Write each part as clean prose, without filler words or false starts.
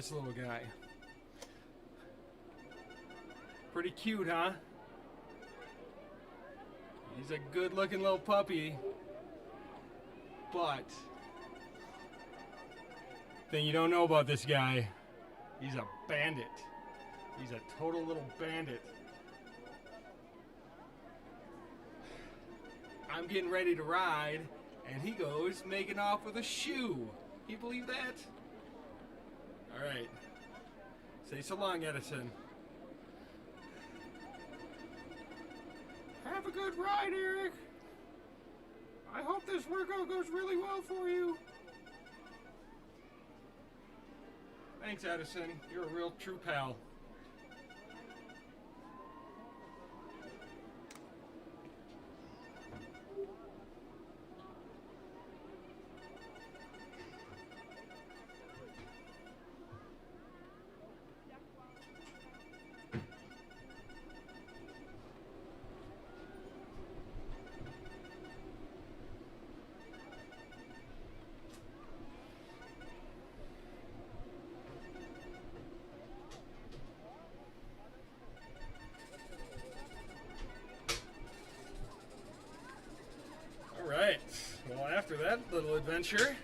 this little guy. Pretty cute, huh? He's a good looking little puppy. But thing you don't know about this guy, he's a bandit. He's a total little bandit. I'm getting ready to ride, and he goes making off with a shoe. Can you believe that? All right. Say so long, Edison. Have a good ride, Eric. I hope this workout goes really well for you. Thanks, Edison. You're a real true pal. Alright, well, after that little adventure,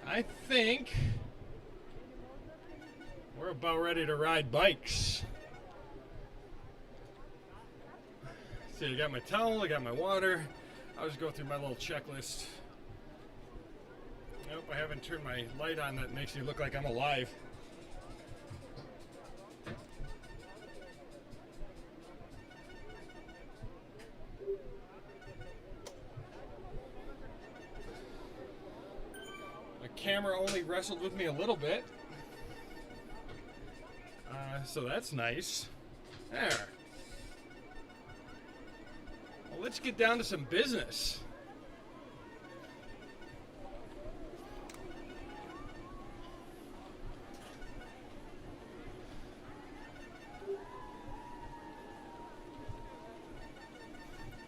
I think we're about ready to ride bikes. See, I got my towel, I got my water. I'll just go through my little checklist. Nope, I haven't turned my light on that makes me look like I'm alive. Camera only wrestled with me a little bit, so that's nice. There. Well, let's get down to some business.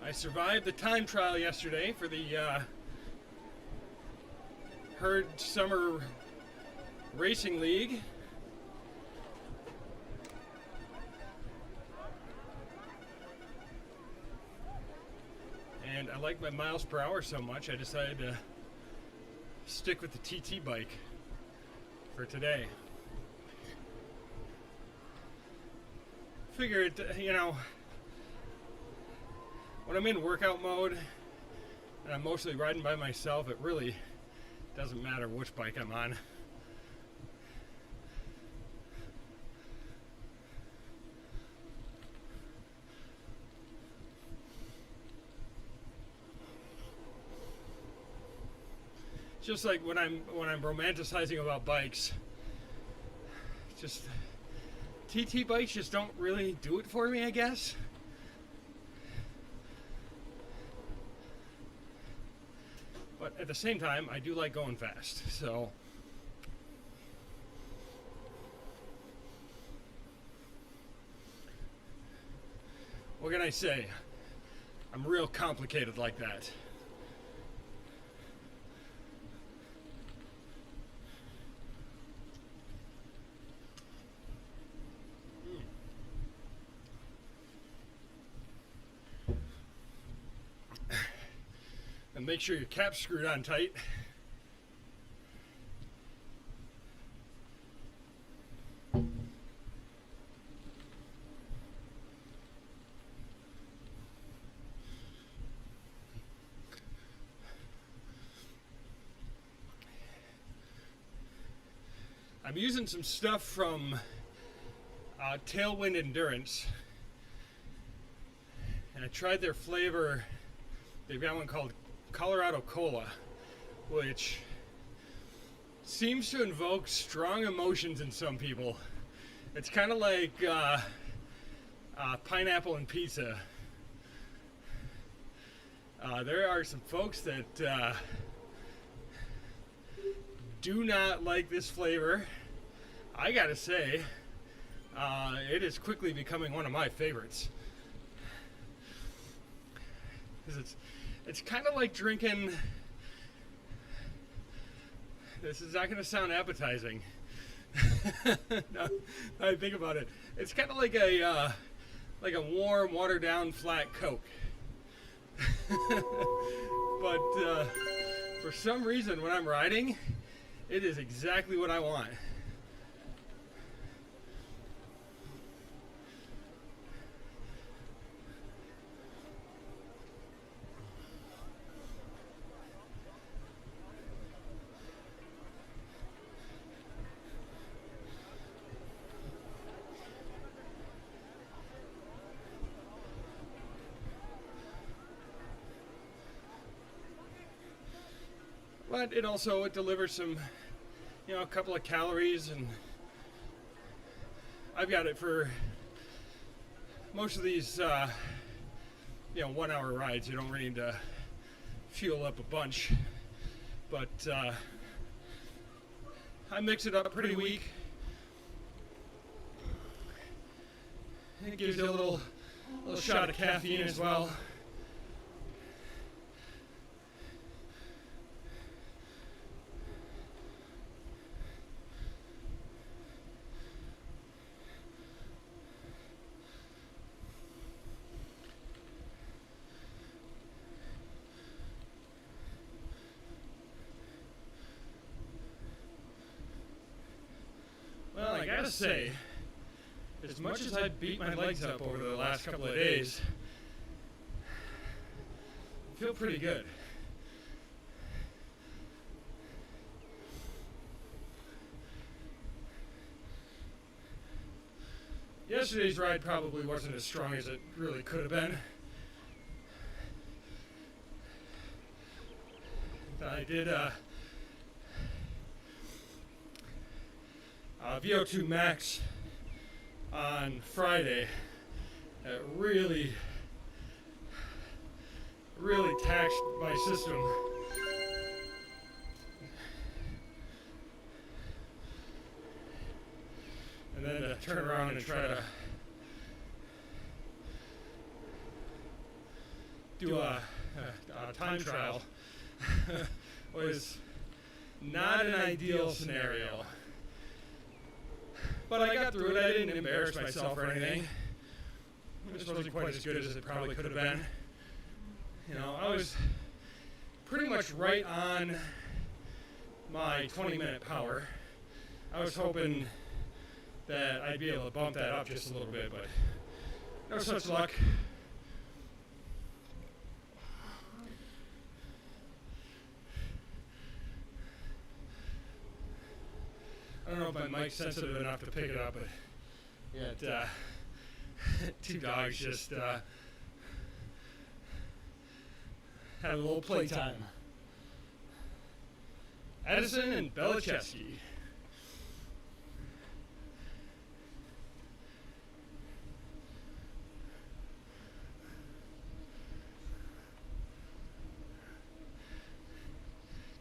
I survived the time trial yesterday for the Herd Summer Racing League. And I like my miles per hour so much, I decided to stick with the TT bike for today. Figured, you know, when I'm in workout mode and I'm mostly riding by myself, it really doesn't matter which bike I'm on. Just like when I'm romanticizing about bikes, just TT bikes just don't really do it for me, I guess. But at the same time, I do like going fast, so what can I say? I'm real complicated like that. And make sure your cap's screwed on tight. I'm using some stuff from Tailwind Endurance, and I tried their flavor. They've got one called Colorado Cola, which seems to invoke strong emotions in some people. It's kind of like pineapple and pizza. There are some folks that do not like this flavor. I gotta say, it is quickly becoming one of my favorites. 'Cause it's kind of like drinking, This is not going to sound appetizing. No, I think about it. It's kind of like a warm, watered down, flat Coke. But for some reason, when I'm riding, it is exactly what I want. But it delivers some, a couple of calories, and I've got it for most of these, 1 hour rides. You don't really need to fuel up a bunch, but I mix it up pretty weak. It gives you a little shot of caffeine as well. Well, I gotta say, as much as I beat my legs up over the last couple of days, I feel pretty good. Yesterday's ride probably wasn't as strong as it really could have been. I did VO2 max on Friday. It really taxed my system. And then to turn around and try to do a time trial was not an ideal scenario. But I got through it. I didn't embarrass myself or anything. It just wasn't quite as good as it probably could have been. I was pretty much right on my 20-minute power. I was hoping that I'd be able to bump that up just a little bit, but no such luck. I don't know if my mic's sensitive enough to pick it up, but yeah, two dogs just had a little playtime. Addison and Belichevsky.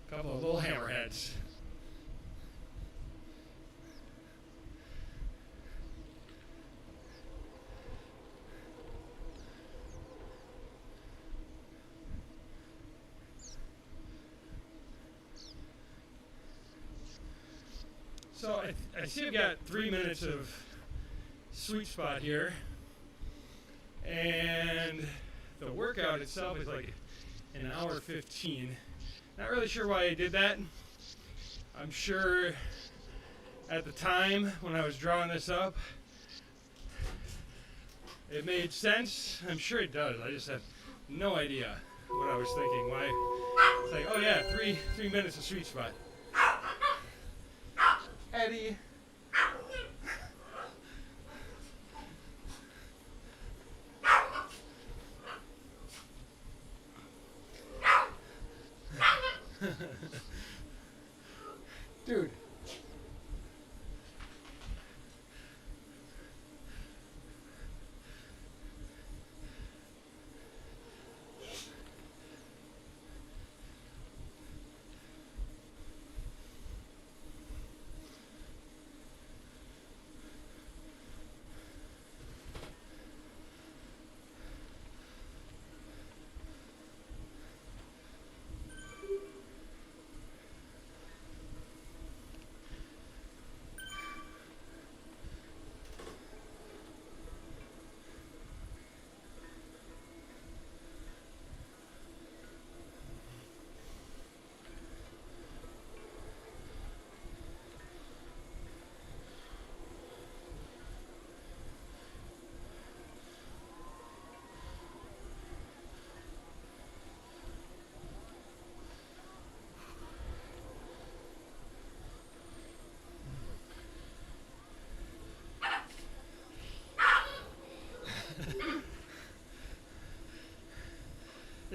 Couple of little hammerheads. So I see I've got 3 minutes of sweet spot here, and the workout itself is like an hour 15. Not really sure why I did that. I'm sure at the time when I was drawing this up, it made sense. I'm sure it does. I just have no idea what I was thinking. Why? It's like, oh yeah, three minutes of sweet spot. Eddie. Dude.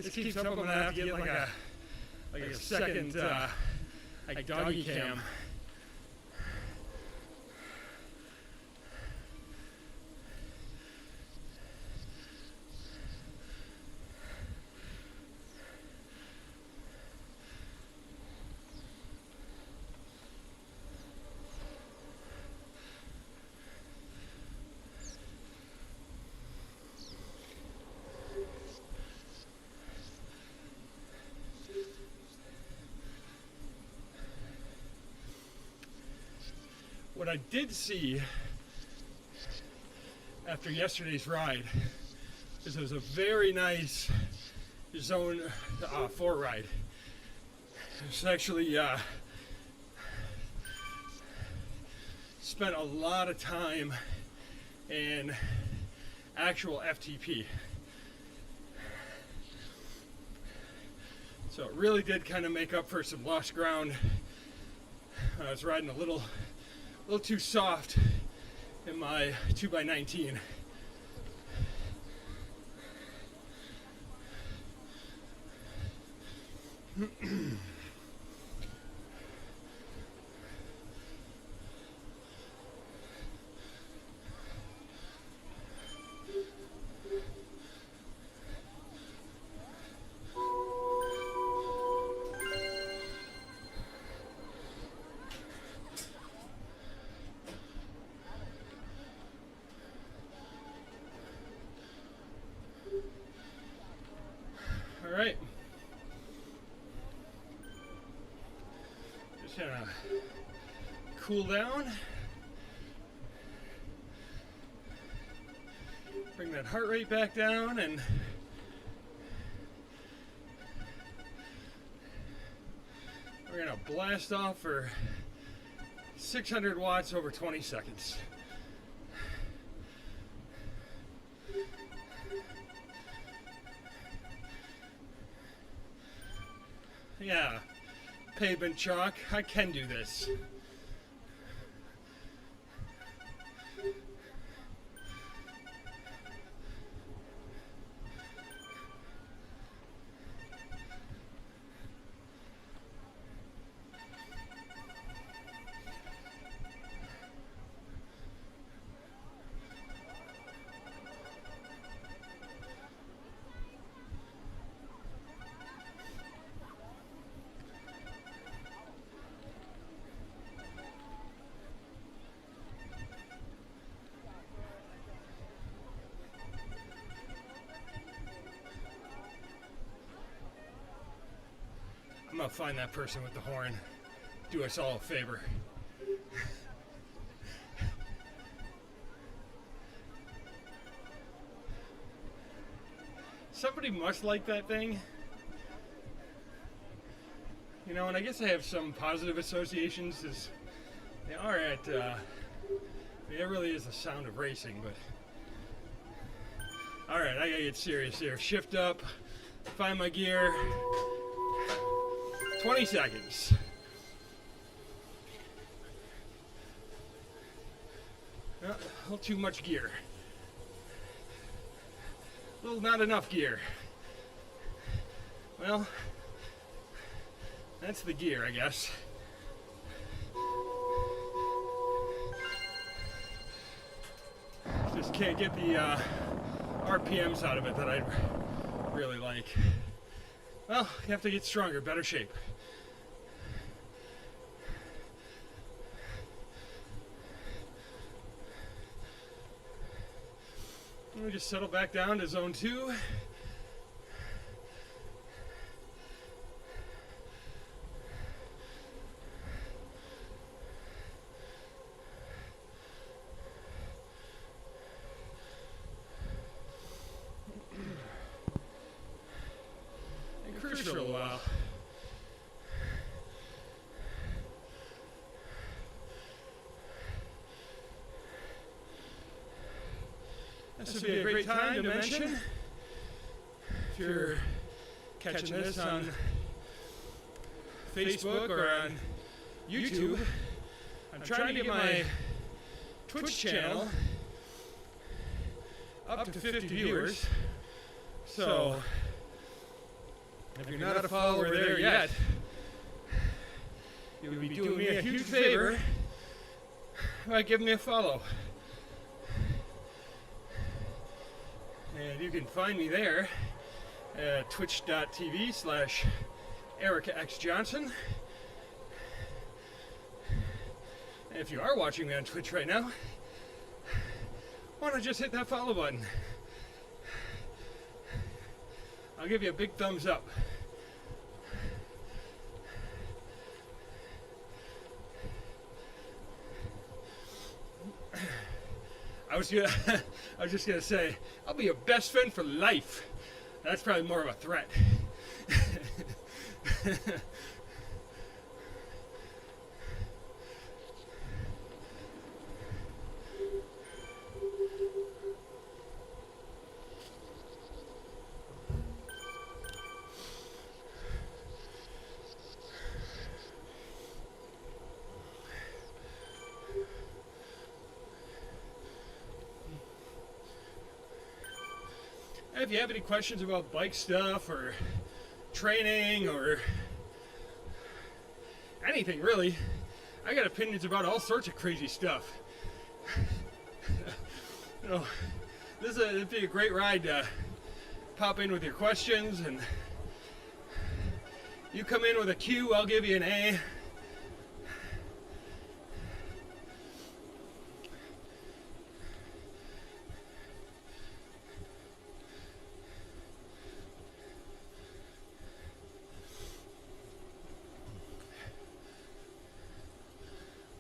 this keeps up, I'm gonna have to get like a second like doggy cam. What I did see after yesterday's ride is it was a very nice zone 4 ride. It's actually spent a lot of time in actual FTP. So it really did kind of make up for some lost ground. I was riding a little too soft in my 2x19. All right. Just gonna cool down. Bring that heart rate back down, and we're gonna blast off for 600 watts over 20 seconds. Yeah, pavement chalk, I can do this. I'm gonna find that person with the horn. Do us all a favor. Somebody must like that thing. You know, and I guess I have some positive associations as they are at, it really is the sound of racing, but. All right, I gotta get serious here. Shift up, find my gear. 20 seconds. A little too much gear. A little not enough gear. Well, that's the gear, I guess. Just can't get the RPMs out of it that I really like. Well, you have to get stronger, better shape. Let me just settle back down to zone 2. And cruise for a little while. This would be a great time to mention, if you're catching this on Facebook or on YouTube, I'm trying to get my Twitch channel up to 50 viewers. So If you're not a follower there yet, you would be doing me a huge favor by giving me a follow. And you can find me there at twitch.tv/EricXJohnson. And if you are watching me on Twitch right now, why not just hit that follow button? I'll give you a big thumbs up. I was just gonna say, I'll be your best friend for life. That's probably more of a threat. If you have any questions about bike stuff or training or anything really, I got opinions about all sorts of crazy stuff. You know, it'd be a great ride to pop in with your questions, and you come in with a Q, I'll give you an A.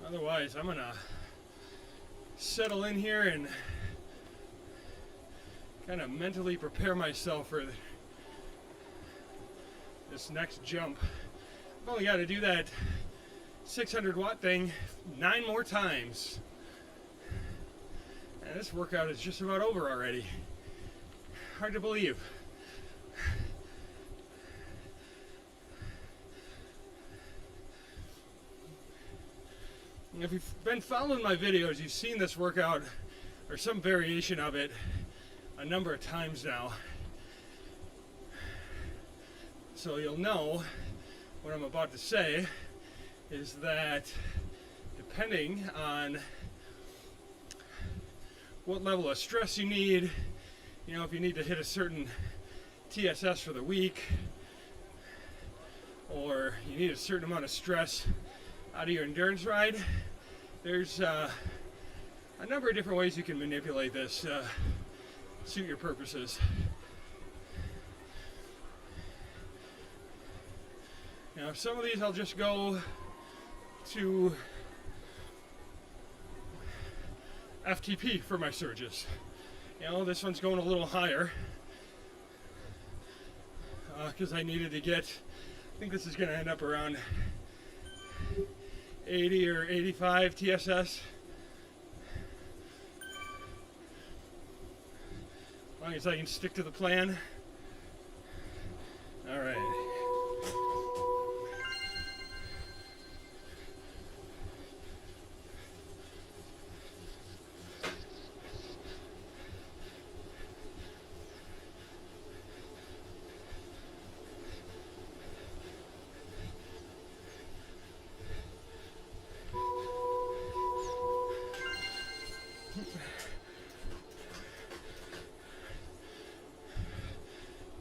Otherwise, I'm gonna settle in here and kind of mentally prepare myself for this next jump. I've only got to do that 600 watt thing 9 more times. And this workout is just about over already. Hard to believe. If you've been following my videos, you've seen this workout or some variation of it a number of times now. So you'll know what I'm about to say is that depending on what level of stress you need, you know, if you need to hit a certain TSS for the week, or you need a certain amount of stress out of your endurance ride, there's a number of different ways you can manipulate this, suit your purposes. Now, some of these I'll just go to FTP for my surges. You know, this one's going a little higher because I needed to get, I think this is going to end up around 80 or 85 TSS. As long as I can stick to the plan. All right.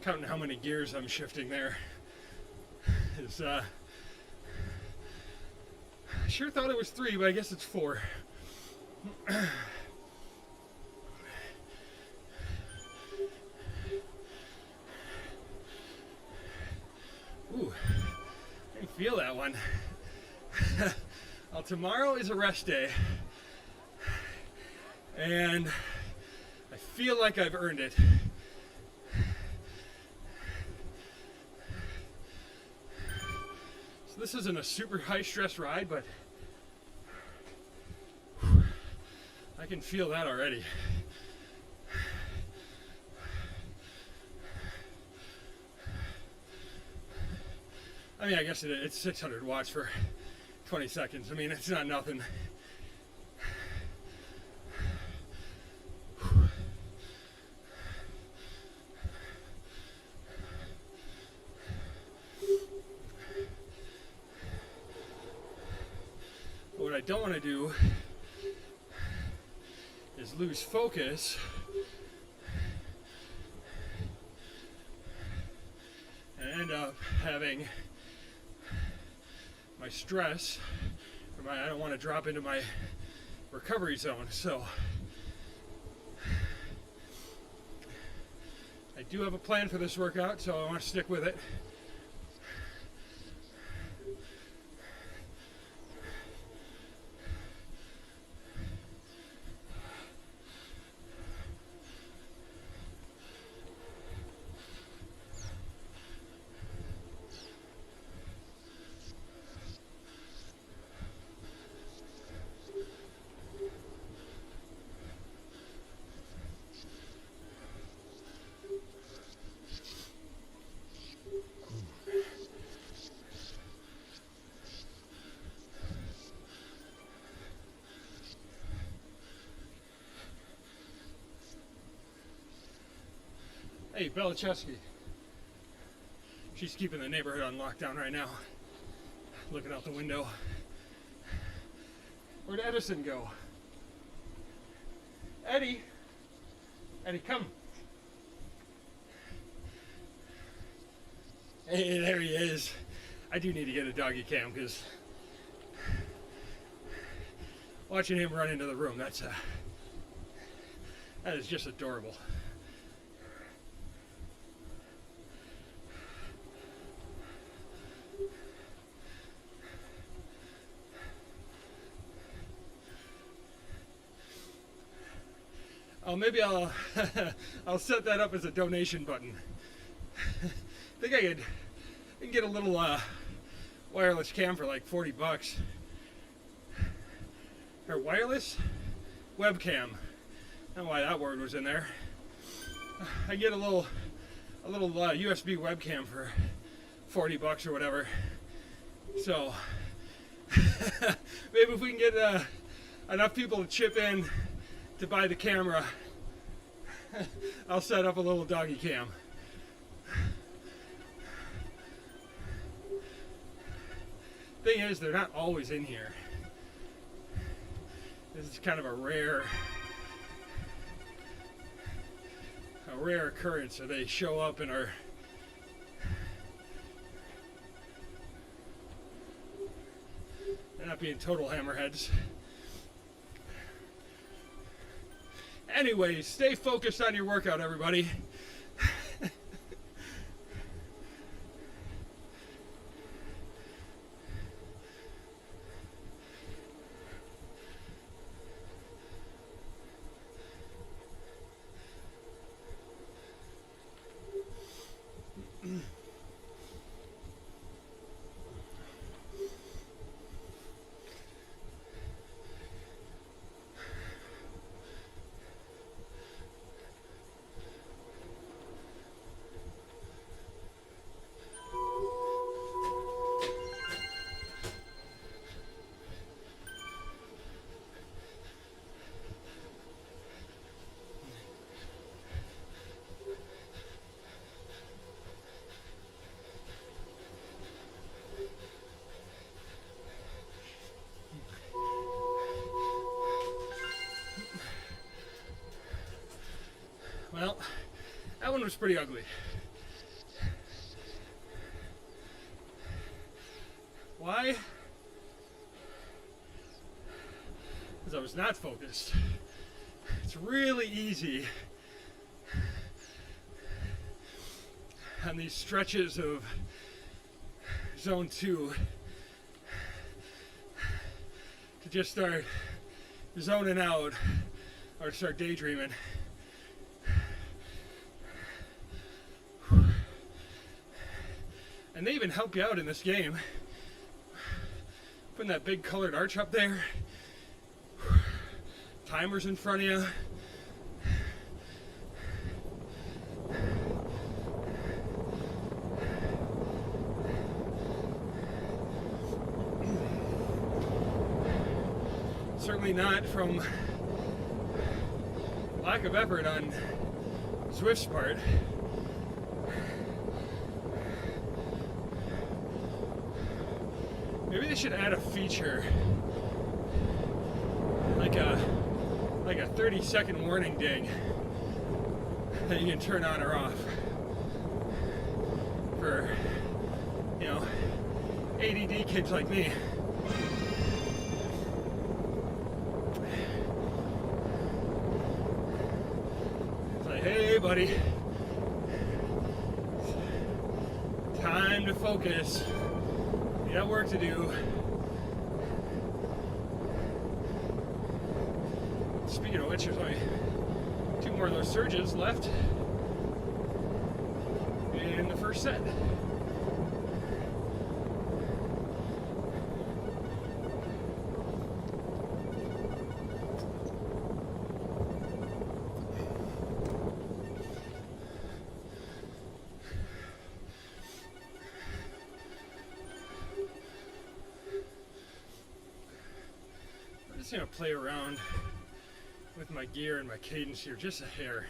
Counting how many gears I'm shifting there is I sure thought it was 3, but I guess it's 4. Ooh, I can feel that one. Well, tomorrow is a rest day, and I feel like I've earned it. This isn't a super high stress ride, but I can feel that already. I mean, I guess it's 600 watts for 20 seconds. I mean, it's not nothing. don't want to do is lose focus and end up having my stress, or I don't want to drop into my recovery zone. So I do have a plan for this workout, so I want to stick with it. Hey, Belichevsky. She's keeping the neighborhood on lockdown right now. Looking out the window. Where'd Edison go? Eddie! Eddie, come. Hey, there he is. I do need to get a doggy cam because watching him run into the room, that is just adorable. Oh, maybe I'll I'll set that up as a donation button. I think I can get a little wireless cam for like $40. Or wireless webcam. I don't know why that word was in there. I get a little USB webcam for $40 or whatever. So maybe if we can get enough people to chip in to buy the camera, I'll set up a little doggy cam. Thing is, they're not always in here. This is kind of a rare occurrence, so they show up and are they're not being total hammerheads. Anyways, stay focused on your workout, everybody. Well, that one was pretty ugly. Why? Because I was not focused. It's really easy on these stretches of zone 2 to just start zoning out or start daydreaming. And they even help you out in this game. Putting that big colored arch up there. Timers in front of you. Certainly not from lack of effort on Zwift's part. Maybe they should add a feature like a 30-second warning ding that you can turn on or off for, you know, ADD kids like me. It's like, hey buddy, time to focus. You got work to do. Speaking of which, there's only 2 more of those surges left in the first set. I'm just gonna play around with my gear and my cadence here just a hair.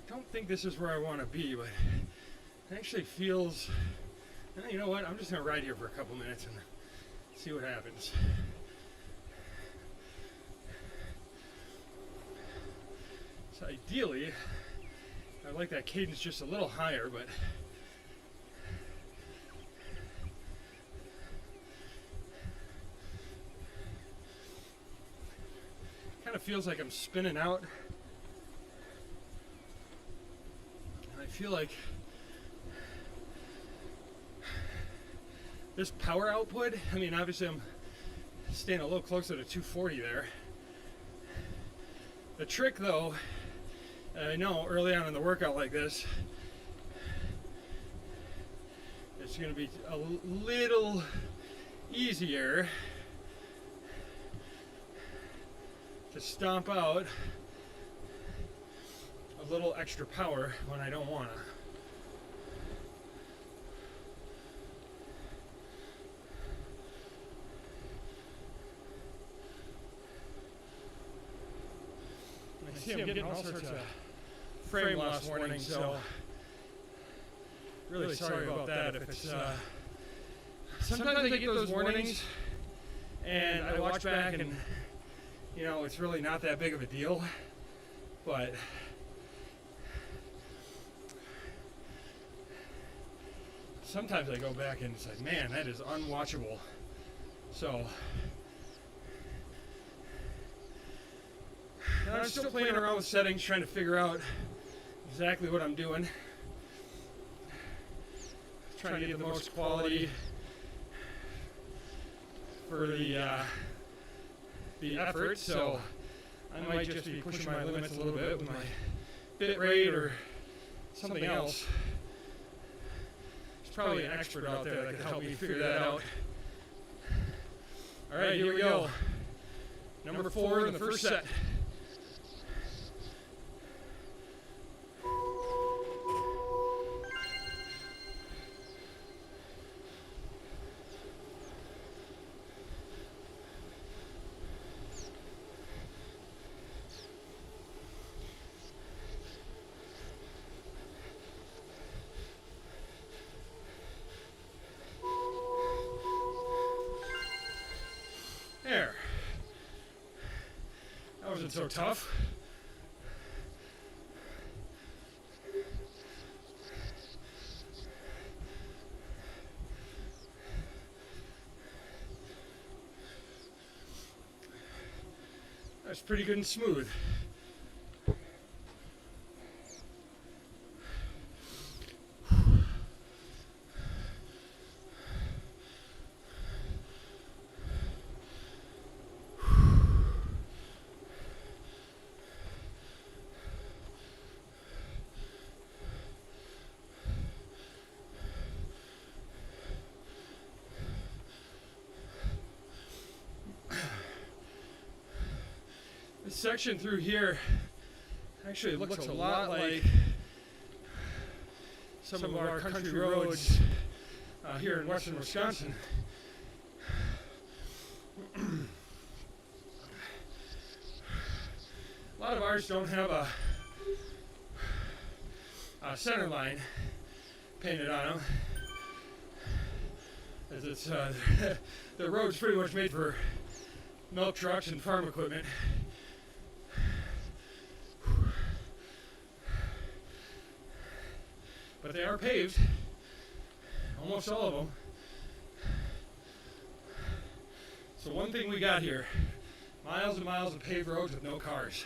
Don't think this is where I want to be, but it actually feels, you know what, I'm just going to ride here for a couple minutes and see what happens. So ideally, I'd like that cadence just a little higher, but kind of feels like I'm spinning out. And I feel like this power output, I mean, obviously I'm staying a little closer to 240 there. The trick though, I know early on in the workout like this, it's going to be a little easier to stomp out a little extra power when I don't want to. I see I'm getting all sorts of frame loss warnings, so really sorry about that. If it's sometimes I get those warnings and I watch back and you know, it's really not that big of a deal, but sometimes I go back and it's like, man, that is unwatchable. So I'm still playing around with settings, trying to figure out exactly what I'm doing. Trying to get the most quality for the effort, so I might just be pushing my limits a little bit with my bit rate or something else. There's probably an expert out there that can help me figure that out. All right, here we go. Number 4 in the first set. There. That wasn't so tough. That's pretty good and smooth. This section through here actually looks a lot like some of our country roads here in western Wisconsin. A lot of ours don't have a center line painted on them. as it's the road's pretty much made for milk trucks and farm equipment. But they are paved, almost all of them. So one thing we got here, miles and miles of paved roads with no cars.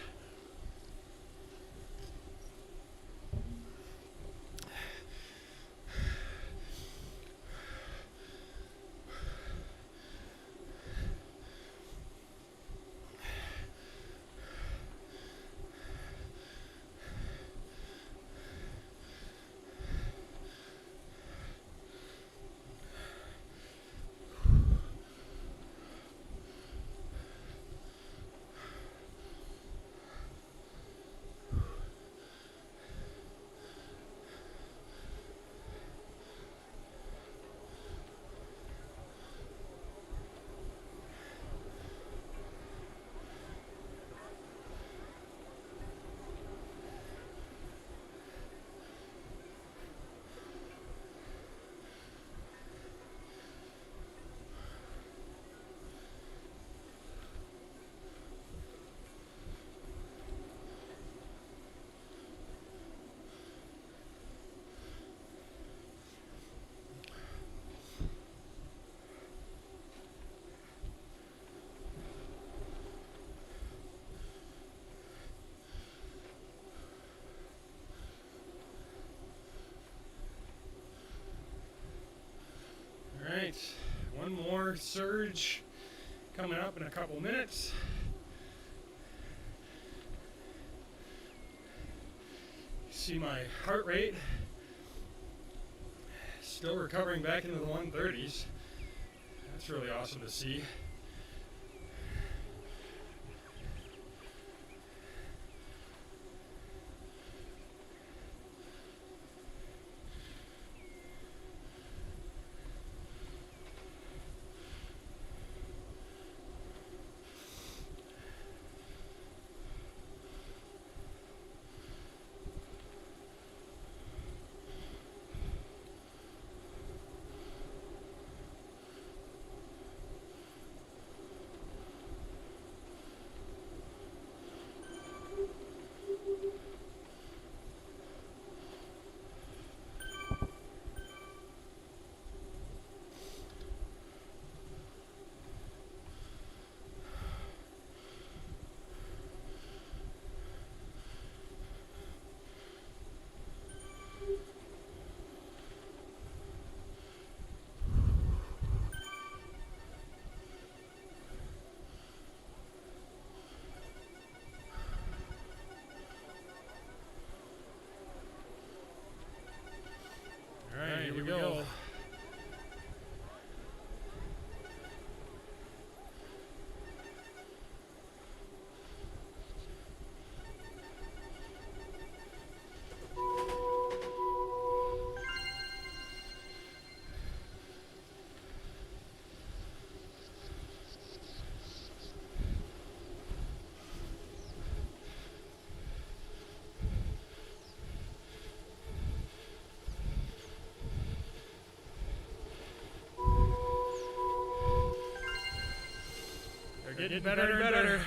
Alright, one more surge coming up in a couple minutes. See my heart rate still recovering back into the 130s. That's really awesome to see. Here we go. Getting better and better.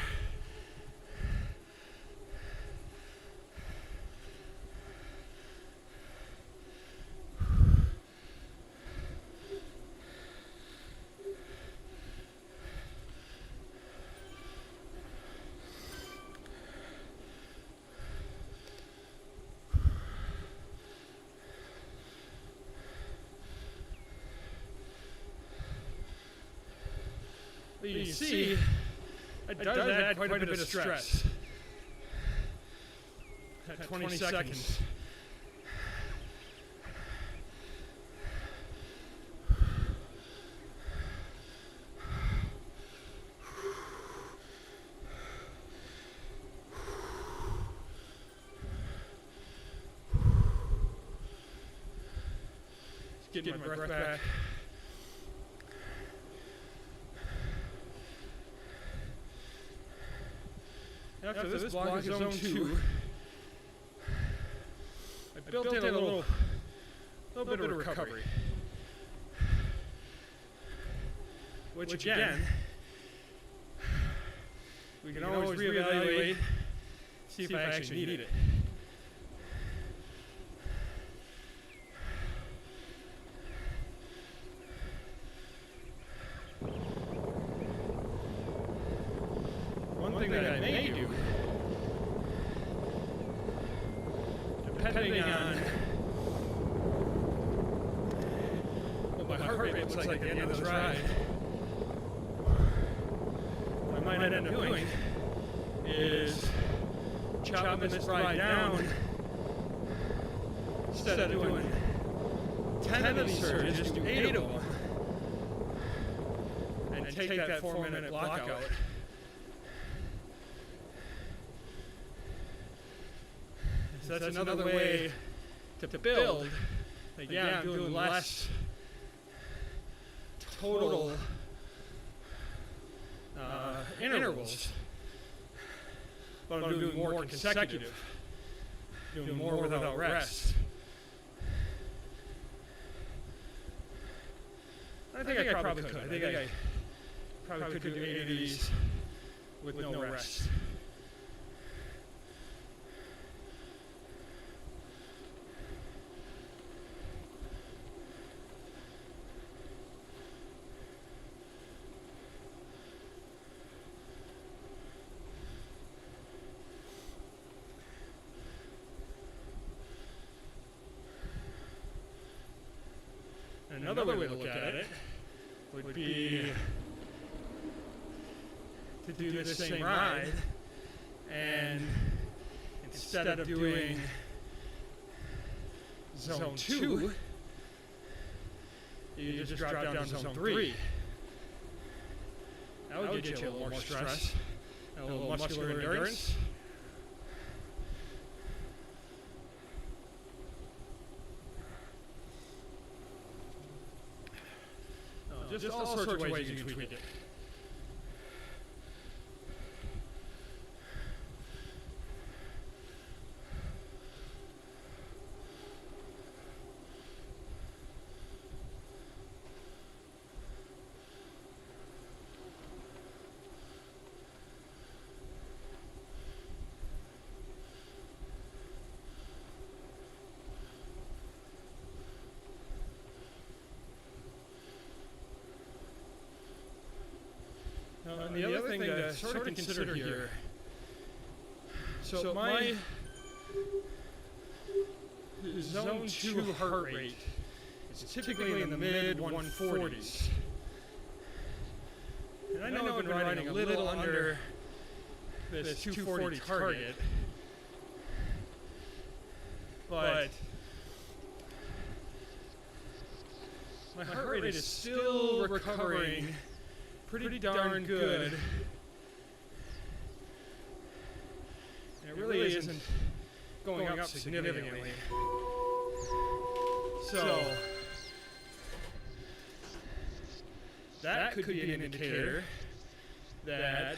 You see, it does add quite a bit of stress. At 20 seconds. Just getting my breath back. After this block is zone 2, I built in a little bit of recovery. which again, we can always reevaluate, see if I actually need it. One thing that I may do, depending on what my heart rate looks like at the end of this ride, what I might end up doing is chopping this ride down. Instead of doing 10 of these surges, do 8 of them, and take that 4-minute block out. So that's another way to build. Again, I'm doing less total intervals, but I'm doing more consecutive, doing more without rest. I think I probably could. I think I probably could do 8 of these with no rest. Another way to look at it would be to do the same ride, and instead of doing zone 2, you just drop down to zone 3. That would get you a little more stress, and a little muscular endurance. Just all sorts of ways you can tweak it. And the other thing to sort of consider here, so my zone 2 heart rate is typically in the mid 140s. And I know I've been riding a little under this 240 target, but my heart rate is still recovering pretty darn good. And it really isn't going up significantly. So that could be an indicator that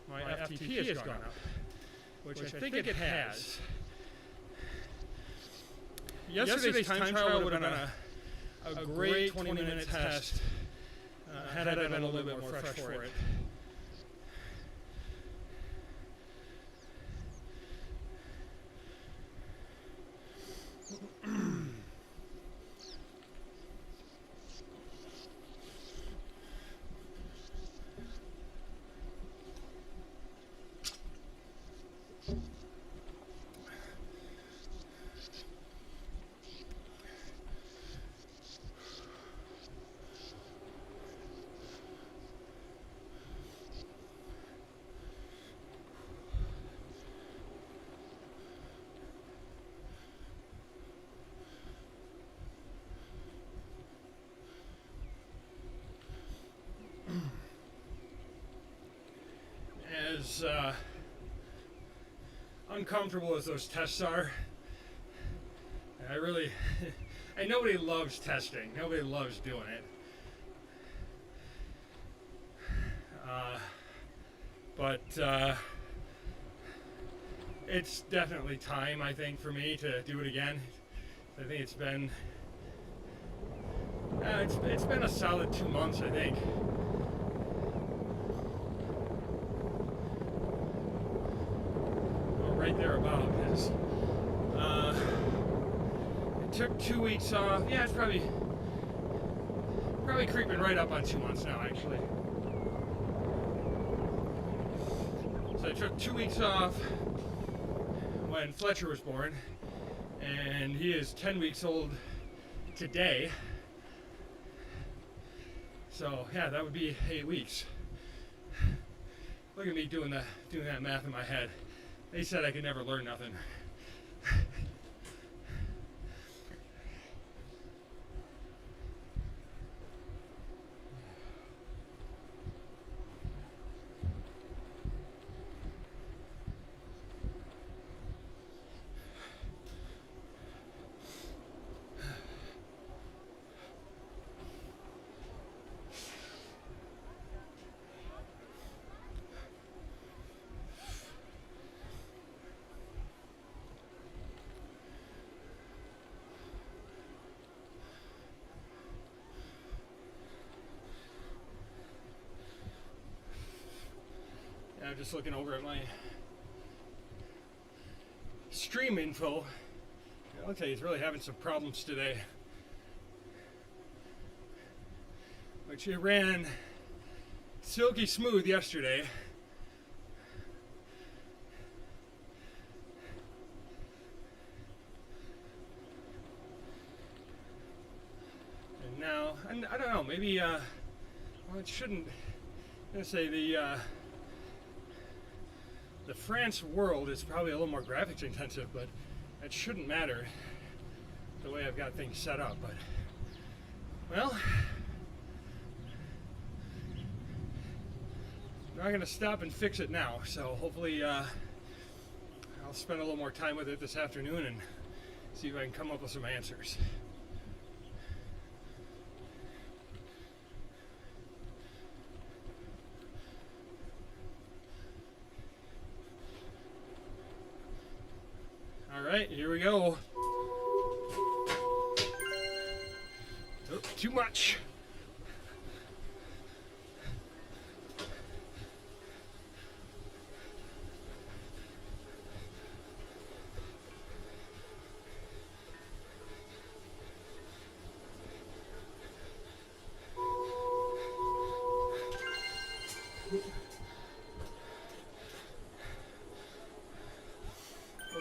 my FTP has gone up, which I think it has. Yesterday's time trial would have been a great 20-minute test had I been a little bit more fresh for it. As uncomfortable as those tests are, and nobody loves testing. Nobody loves doing it. But it's definitely time, I think, for me to do it again. I think it's been a solid 2 months, I think. thereabout. Because it took 2 weeks off. Yeah, it's probably creeping right up on 2 months now, actually. So I took 2 weeks off when Fletcher was born, and he is 10 weeks old today. So yeah, that would be 8 weeks. Look at me doing that math in my head. They said I could never learn nothing. I'm just looking over at my stream info. I'll tell you, he's really having some problems today. Which it ran silky smooth yesterday. And now, I don't know, maybe, well, it shouldn't, I'm going to say the France world is probably a little more graphics intensive, but it shouldn't matter the way I've got things set up. But, well, I'm not going to stop and fix it now, so hopefully I'll spend a little more time with it this afternoon and see if I can come up with some answers. All right, here we go. Oh, too much.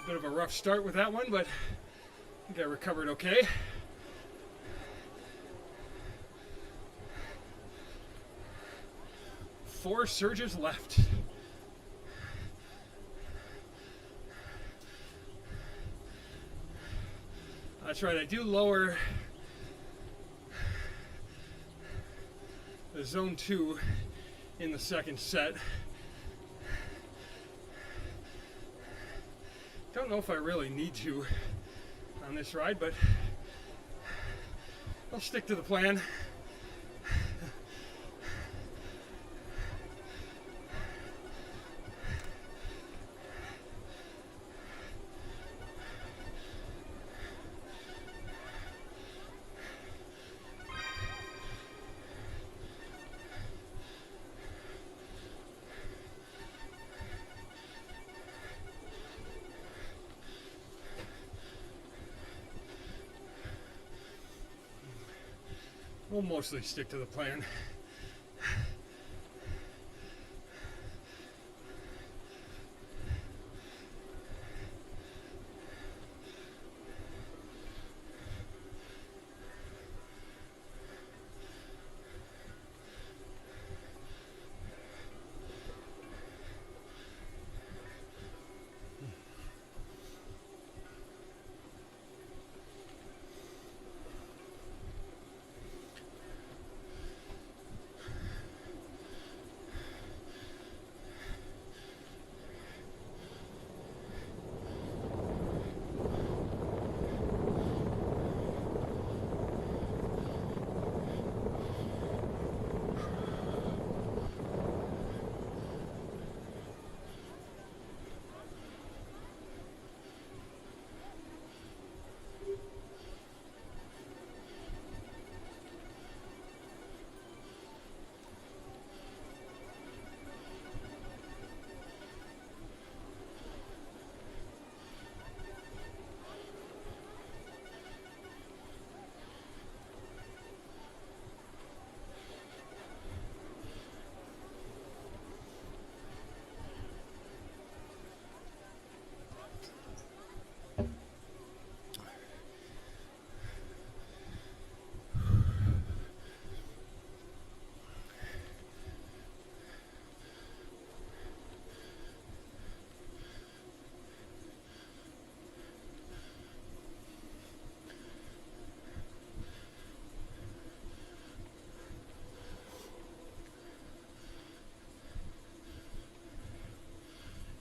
Bit of a rough start with that one, but I think I recovered okay. Four surges left. That's right, I do lower the zone 2 in the second set. Don't know if I really need to on this ride, but I'll stick to the plan. We'll mostly stick to the plan.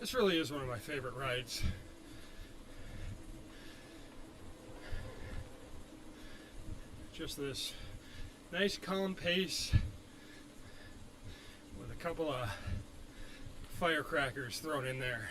This really is one of my favorite rides. Just this nice calm pace with a couple of firecrackers thrown in there.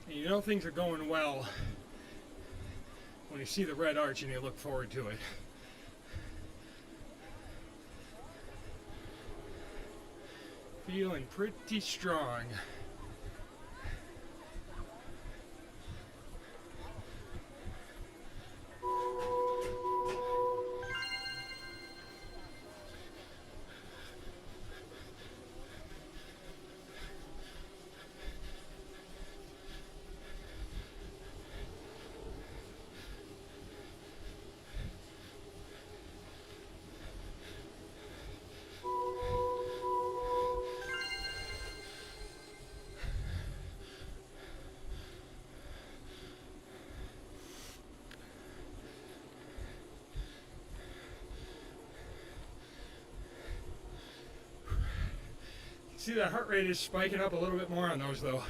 You know things are going well when you see the red arch and you look forward to it. Feeling pretty strong. See, that heart rate is spiking up a little bit more on those though.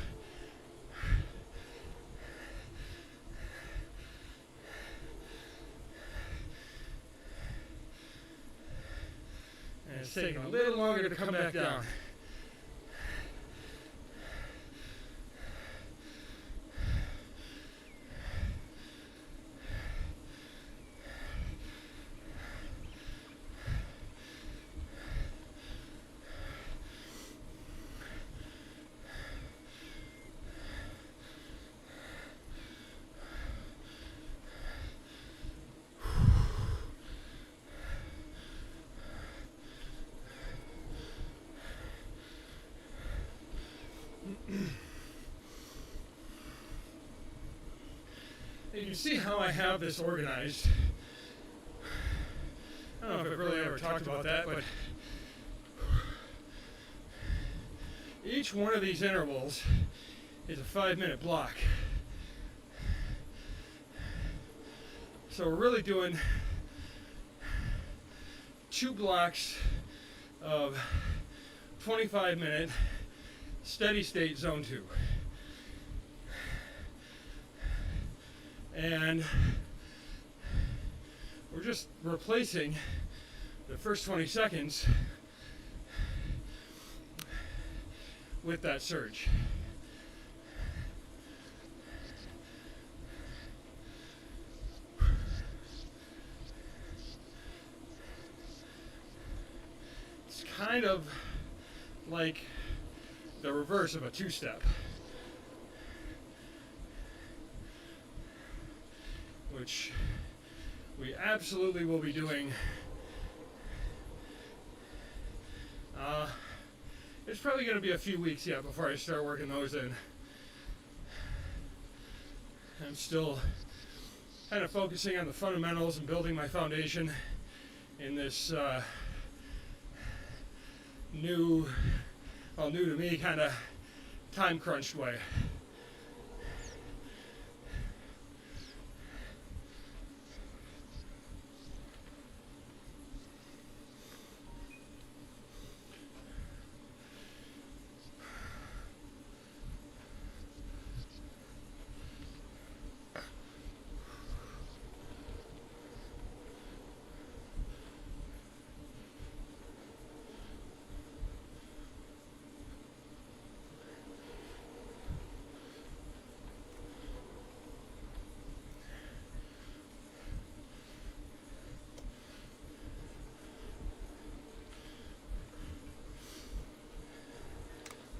And it's taking a little longer to come back down. You see how I have this organized. I don't know if I've really ever talked about that, but each one of these intervals is a 5-minute block. So we're really doing 2 blocks of 25-minute steady state zone 2. And we're just replacing the first 20 seconds with that surge. It's kind of like the reverse of a 2-step. Which we absolutely will be doing. It's probably going to be a few weeks yet before I start working those in. I'm still kind of focusing on the fundamentals and building my foundation in this new to me kind of time crunched way.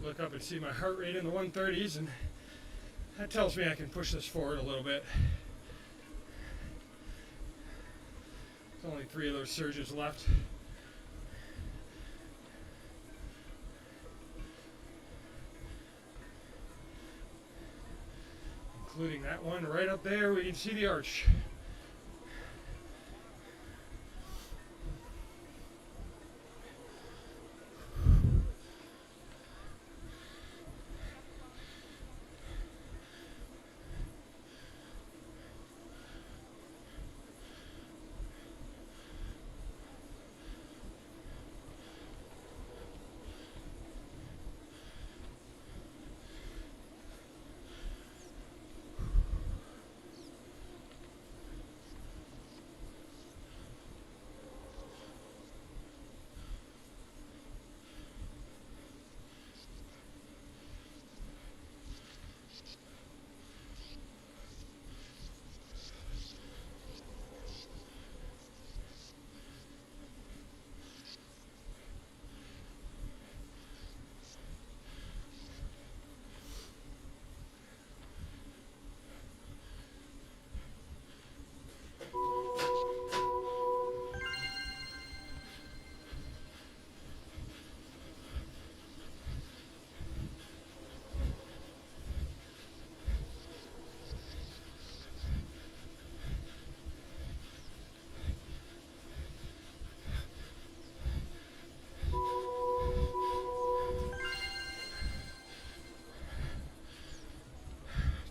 look up and see my heart rate in the 130s, and that tells me I can push this forward a little bit. There's only 3 of those surges left. Including that one right up there, we can see the arch.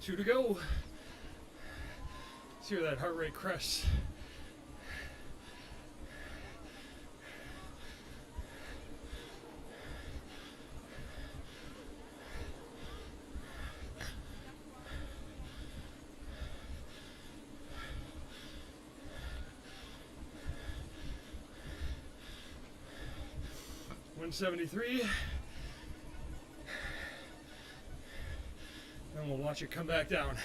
Two to go. See where that heart rate crests. $173. And we'll watch it come back down.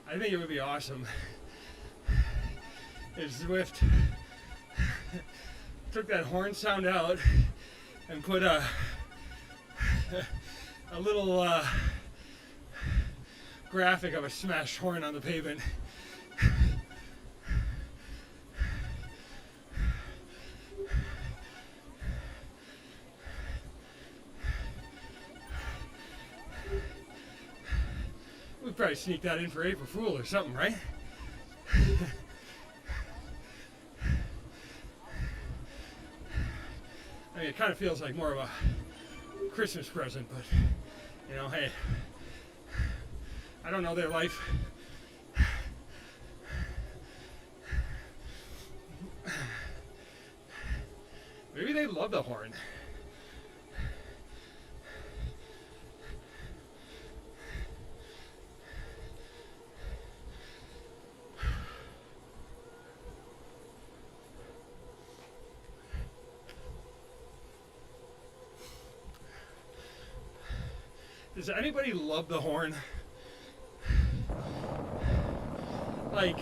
I think it would be awesome if Zwift took that horn sound out and put a little graphic of a smashed horn on the pavement. We'd probably sneak that in for April Fool or something, right? I mean, it kind of feels like more of a Christmas present, but, you know, hey, I don't know their life. Maybe they love the horn. Does anybody love the horn? Like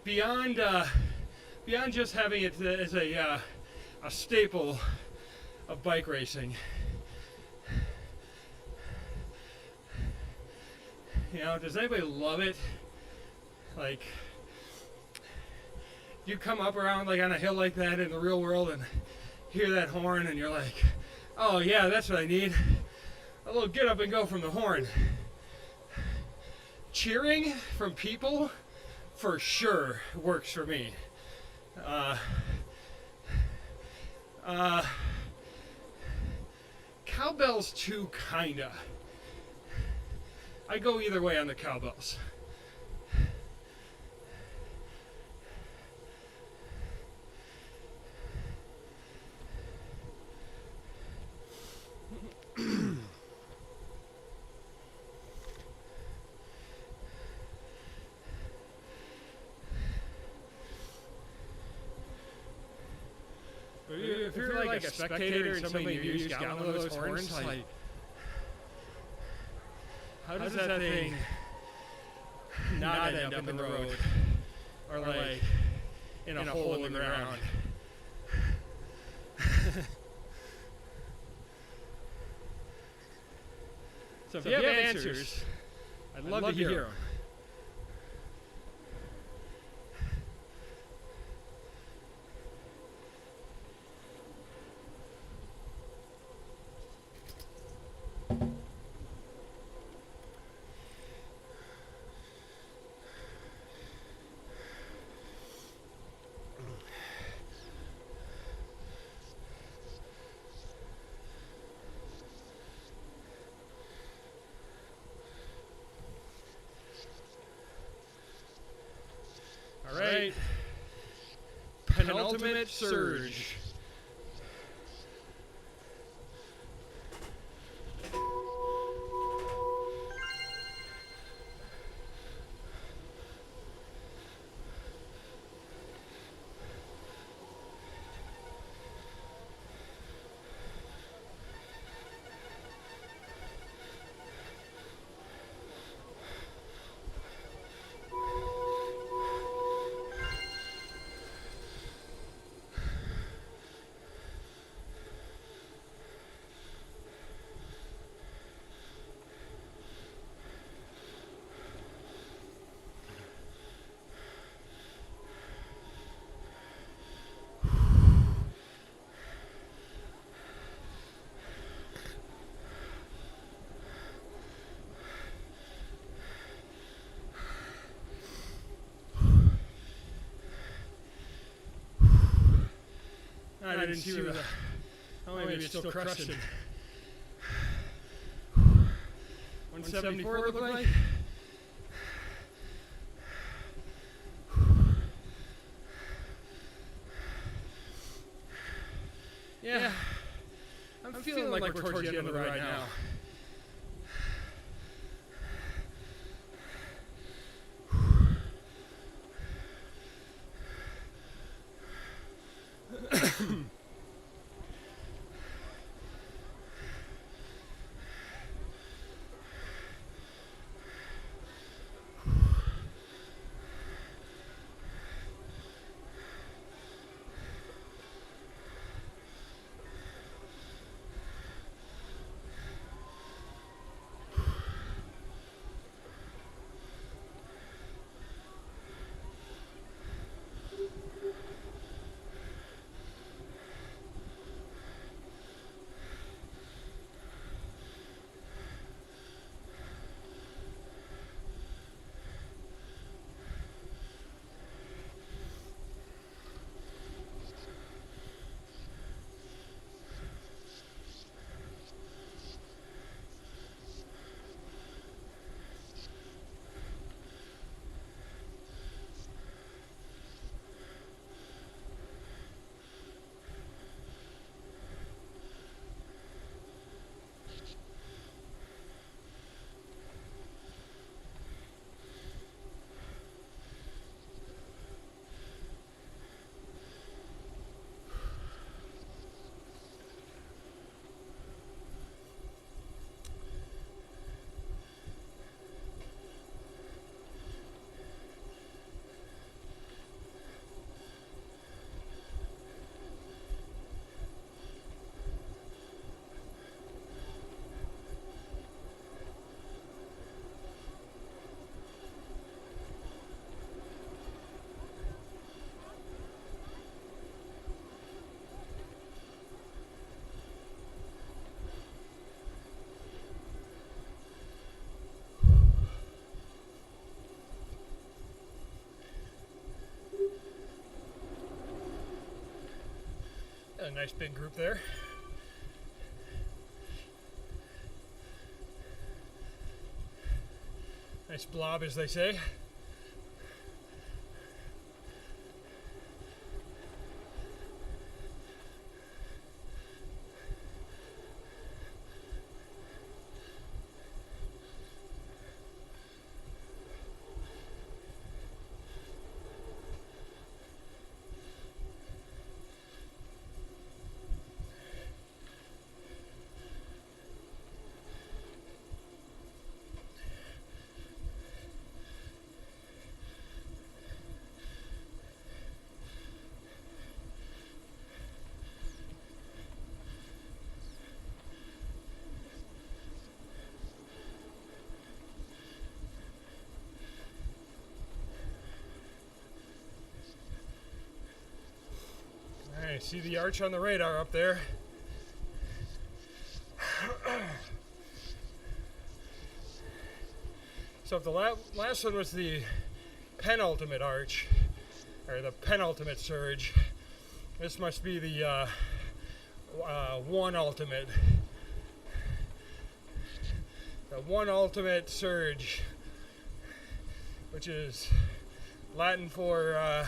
beyond just having it as a staple of bike racing. You know, does anybody love it? Like, you come up around like on a hill like that in the real world and hear that horn and you're like, oh yeah, that's what I need. A little get up and go from the horn. Cheering from people for sure works for me. Cowbells too, kinda. I go either way on the cowbells. if you're like a spectator and somebody near you's got one of those horns, like, how does that thing not end up in the road or like in a hole in the ground? So if you have answers, I'd love to hear them. All right, penultimate surge. I didn't see the... Oh, maybe it's still crushing. 174 look like? Yeah. I'm feeling like we're towards the end of the ride now. A nice big group there. Nice blob, as they say. I see the arch on the radar up there. So if the last one was the penultimate arch, or the penultimate surge, this must be the one ultimate. The one ultimate surge, which is Latin for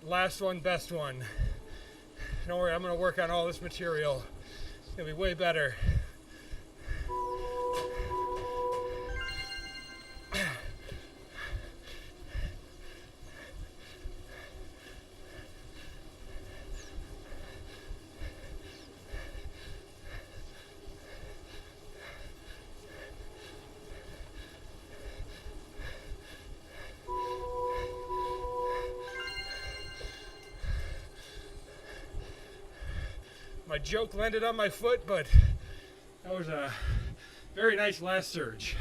last one, best one. Don't worry, I'm going to work on all this material. It's going to be way better. My joke landed on my foot, but that was a very nice last surge.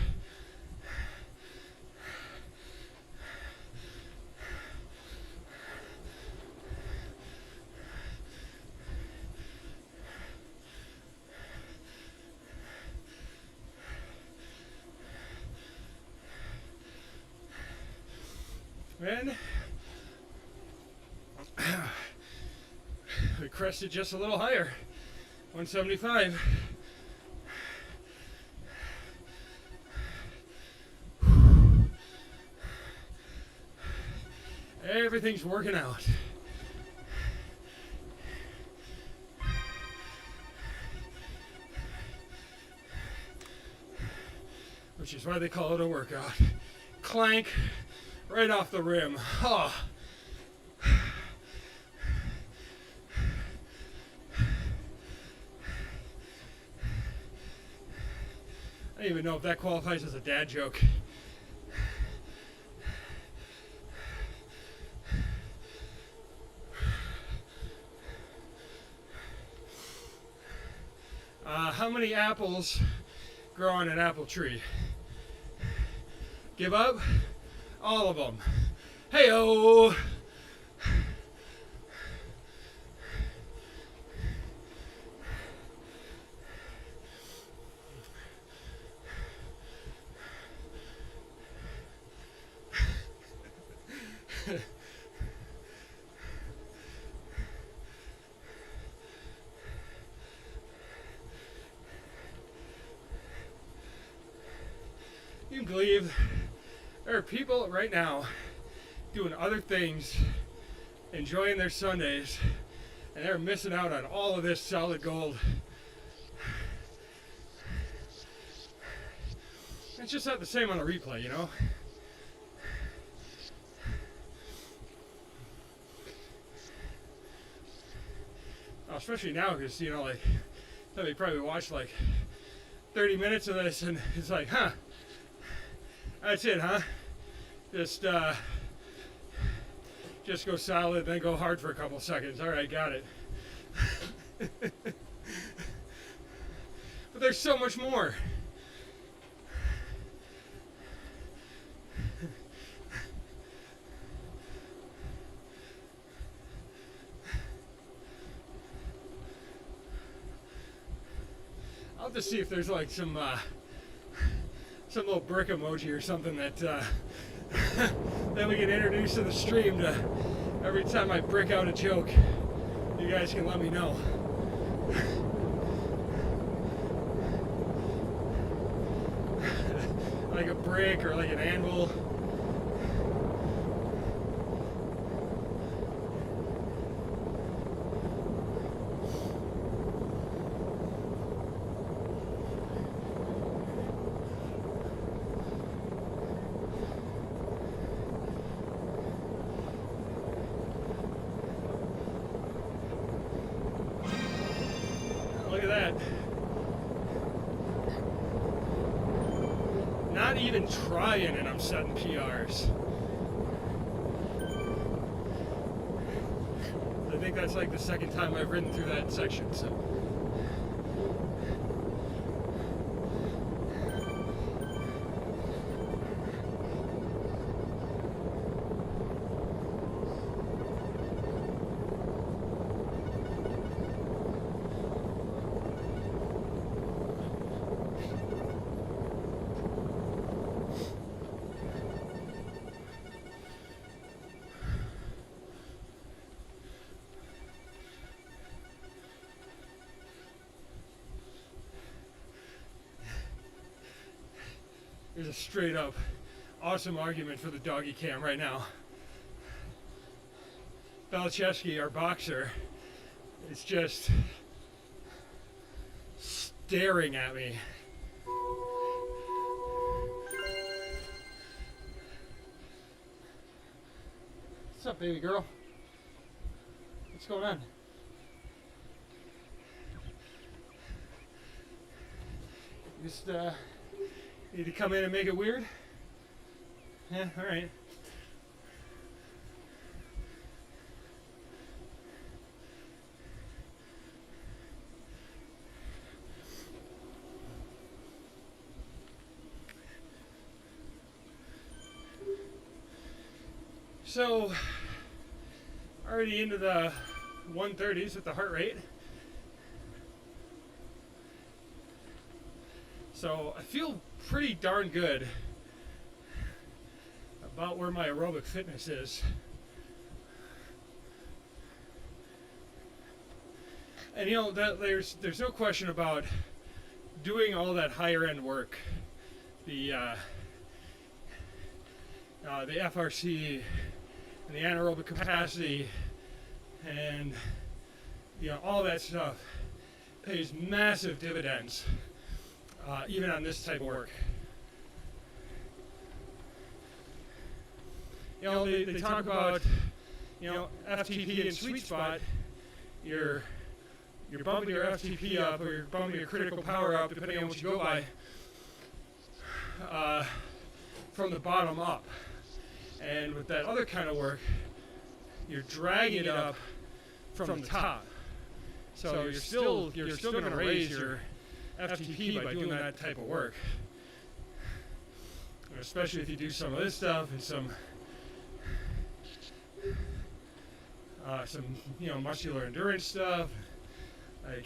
And we crested just a little higher, 175. Everything's working out. Which is why they call it a workout. Clank, right off the rim. Oh. I don't even know if that qualifies as a dad joke. How many apples grow on an apple tree? Give up? All of them. Hey-o! You can believe there are people right now doing other things, enjoying their Sundays, and they're missing out on all of this solid gold. It's just not the same on the replay, you know? Oh, especially now, because, you know, like, somebody probably watched like 30 minutes of this, and it's like, huh, that's it, huh? Just go solid, then go hard for a couple seconds. All right, got it. But there's so much more. I'll just see if there's like some little brick emoji or something that that we can introduce to the stream to every time I brick out a joke. You guys can let me know. Like a brick or like an anvil. Look at that. Not even trying, and I'm setting PRs. I think that's like the second time I've ridden through that section, so. a straight up awesome argument for the doggy cam right now. Belichevsky, our boxer, is just staring at me. What's up, baby girl? What's going on? Just need to come in and make it weird? Yeah, alright. So, already into the 130s with the heart rate. So I feel pretty darn good about where my aerobic fitness is. And you know, that there's no question about doing all that higher end work. The FRC and the anaerobic capacity and you know all that stuff pays massive dividends, even on this type of work. You know, they talk about, you know, FTP and sweet spot. You're bumping your FTP up, or you're bumping your critical power up, depending on what you go by, from the bottom up. And with that other kind of work, you're dragging it up from the top. So you're still going to raise your FTP by doing that type of work. Especially if you do some of this stuff and some you know, muscular endurance stuff, like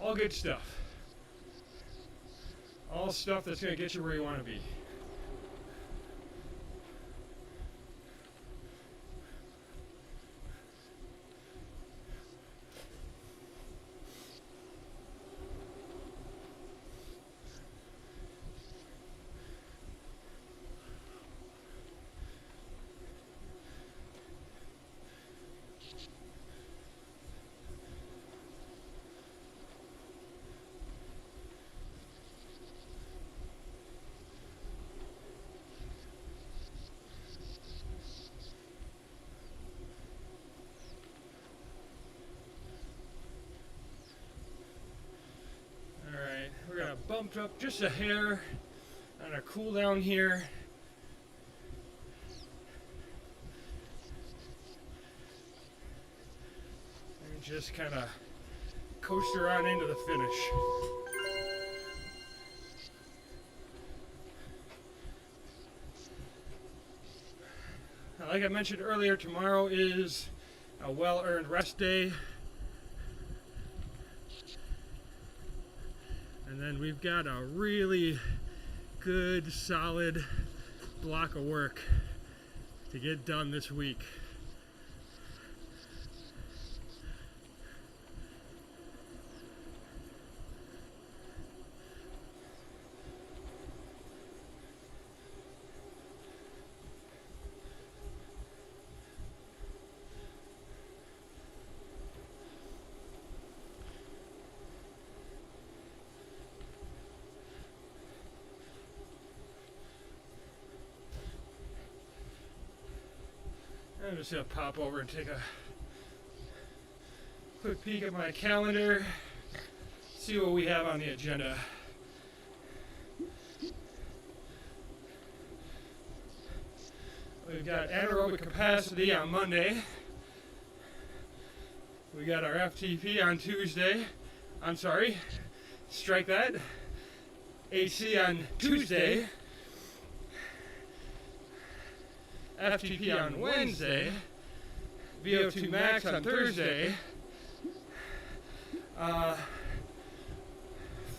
all good stuff. All stuff that's going to get you where you want to be. We're gonna bump up just a hair on our cool down here. And just kind of coast around into the finish. Like I mentioned earlier, tomorrow is a well-earned rest day. And then we've got a really good, solid block of work to get done this week. I'm just going to pop over and take a quick peek at my calendar, see what we have on the agenda. We've got anaerobic capacity on Monday. We got our FTP on Tuesday. I'm sorry, strike that. AC on Tuesday. FTP on Wednesday, VO2 max on Thursday,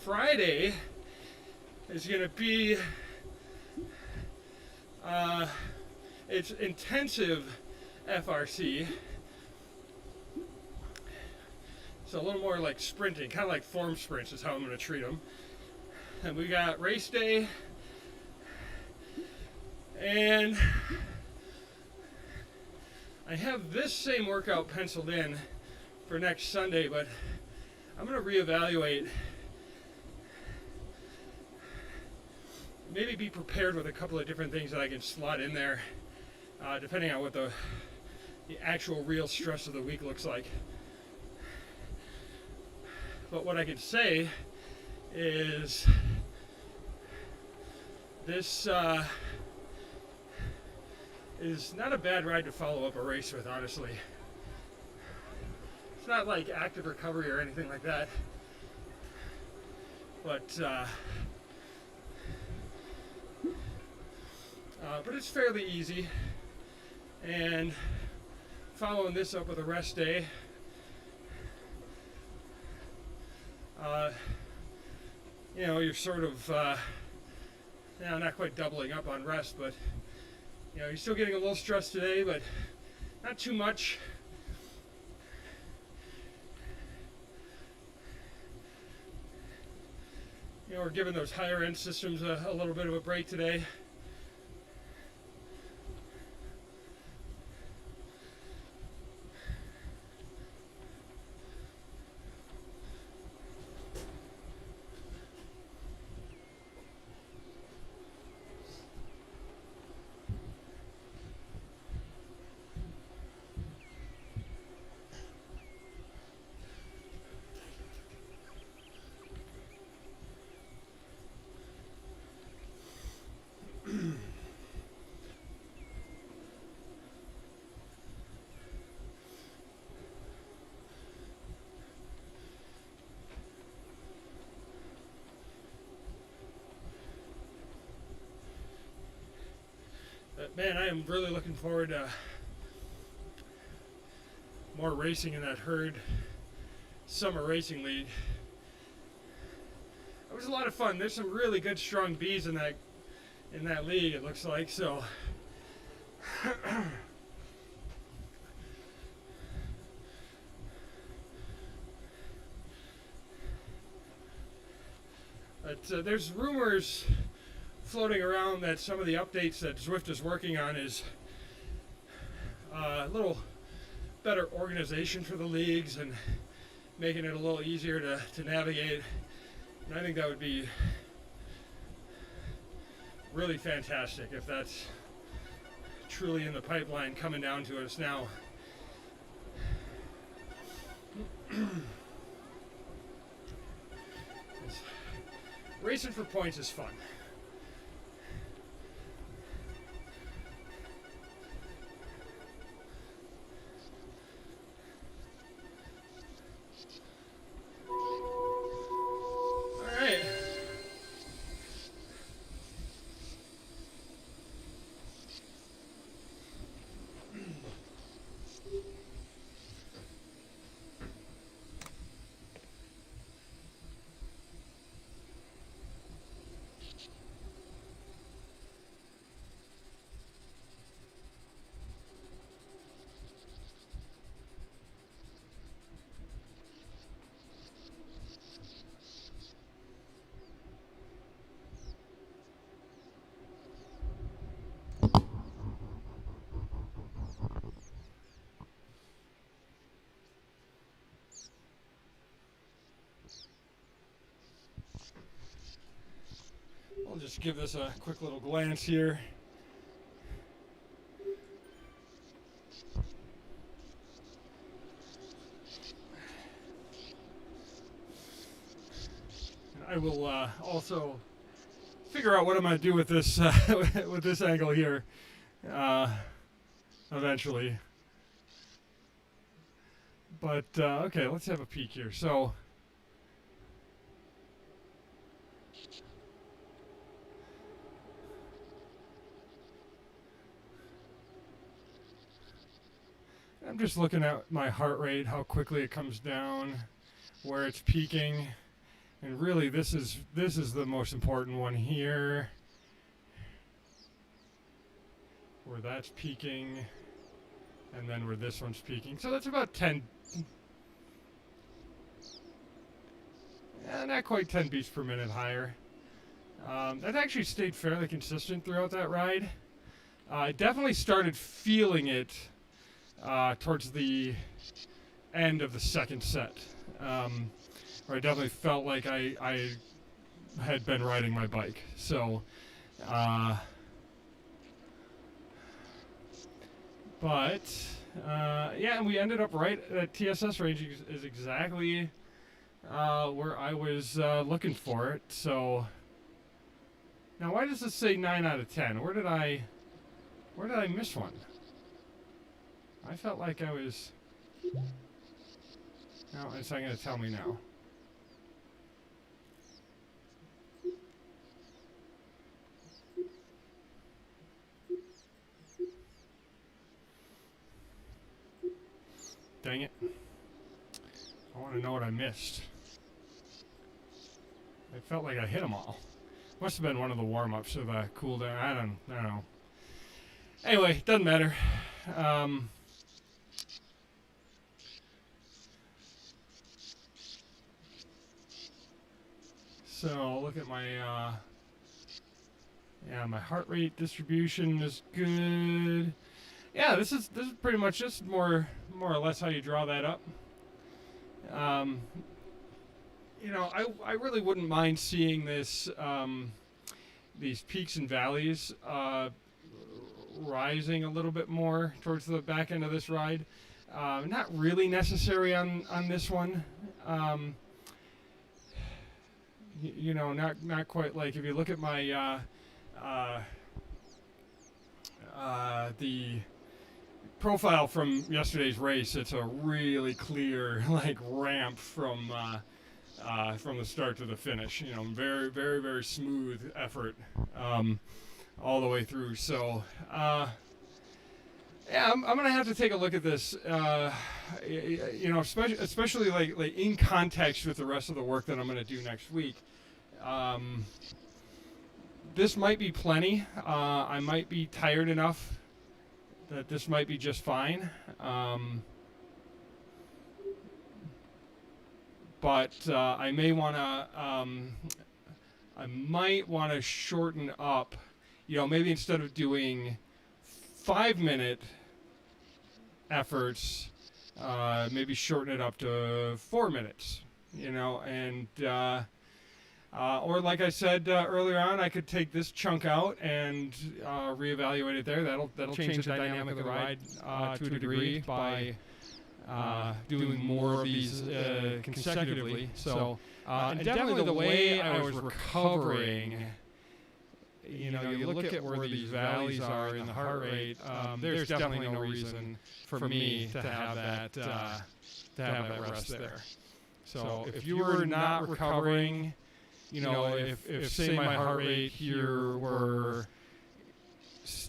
Friday is going to be it's intensive FRC, So a little more like sprinting, kind of like form sprints is how I'm going to treat them. And we got race day. And I have this same workout penciled in for next Sunday, but I'm going to reevaluate. Maybe be prepared with a couple of different things that I can slot in there, depending on what the actual real stress of the week looks like. But what I can say is this is not a bad ride to follow up a race with, honestly. It's not like active recovery or anything like that, but it's fairly easy. And following this up with a rest day, you're sort of, not quite doubling up on rest, but you're still getting a little stressed today, but not too much. We're giving those higher end systems a little bit of a break today. But man, I am really looking forward to more racing in that herd summer racing league. It was a lot of fun. There's some really good strong bees in that league, it looks like. So but there's rumors floating around that some of the updates that Zwift is working on is a little better organization for the leagues and making it a little easier to navigate. And I think that would be really fantastic if that's truly in the pipeline coming down to us now. Racing for points is fun. I'll just give this a quick little glance here. I will also figure out what I'm going to do with this with this angle here eventually. But okay, let's have a peek here. So I'm just looking at my heart rate, how quickly it comes down, where it's peaking. And really, this is the most important one here, where that's peaking, and then where this one's peaking. So that's about 10 not quite 10 beats per minute higher. That actually stayed fairly consistent throughout that ride. I definitely started feeling it towards the end of the second set, where I definitely felt like I had been riding my bike. So, yeah, we ended up right at TSS range is exactly where I was looking for it. So now, why does this say 9 out of 10? Where did I miss one? I felt like I was. No, it's not going to tell me now. Dang it. I want to know what I missed. I felt like I hit them all. Must have been one of the warm-ups of a cool down. I don't know. Anyway, doesn't matter. So look at my my heart rate distribution is good. Yeah, this is pretty much just more or less how you draw that up. You know, I really wouldn't mind seeing this these peaks and valleys rising a little bit more towards the back end of this ride. Not really necessary on this one. You know, not quite. Like if you look at my the profile from yesterday's race, it's a really clear like ramp from the start to the finish. You know, very, very, very smooth effort all the way through. So yeah, I'm gonna have to take a look at this. You know, especially like in context with the rest of the work that I'm gonna do next week. This might be plenty. I might be tired enough that this might be just fine. But I might want to shorten up, you know, maybe instead of doing 5-minute efforts, maybe shorten it up to 4 minutes, you know, and or like I said earlier on, I could take this chunk out and reevaluate it there. That'll change the dynamic of the ride to a degree by doing more of these consecutively. So, and definitely the way I was recovering, you know, you look at where these valleys are in the heart rate, there's definitely no reason for me to have that rest there. So if you were not recovering, you know, if say my heart rate here were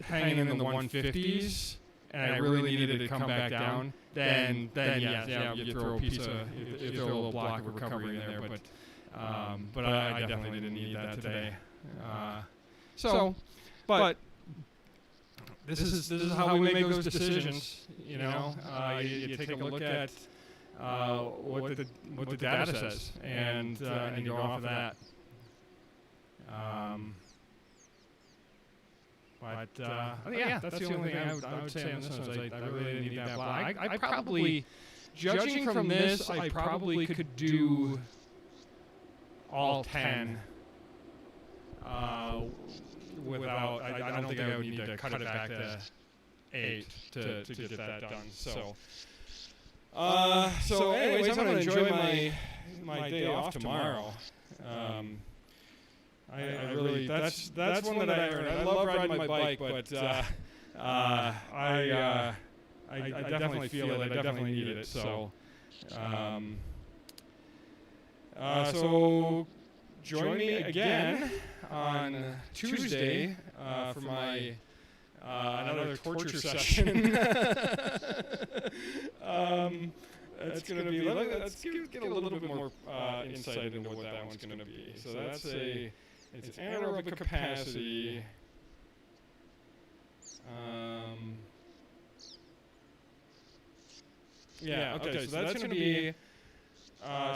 hanging in the 150s and I really needed it to come back down, then yeah, you throw a you throw a little block of recovery in there. But I definitely didn't need that today. But this is how we make those decisions. You know, you take a look at what the data says, and you go off of that. Yeah, that's the only thing I would say on this one. I really didn't need that block. I probably, judging from this, I probably could do all 10 without. I don't think I would need to cut it back to 8 to get that done. So anyways, I'm gonna enjoy my day off tomorrow. I really that's one that I earned. I love riding my bike, but I definitely feel it. I definitely need it. So so join me again on Tuesday for my another torture session. It's going to be. Let's get a little bit more insight into what that one's going to be. So that's it's aerobic capacity. Yeah. Okay. So that's going to be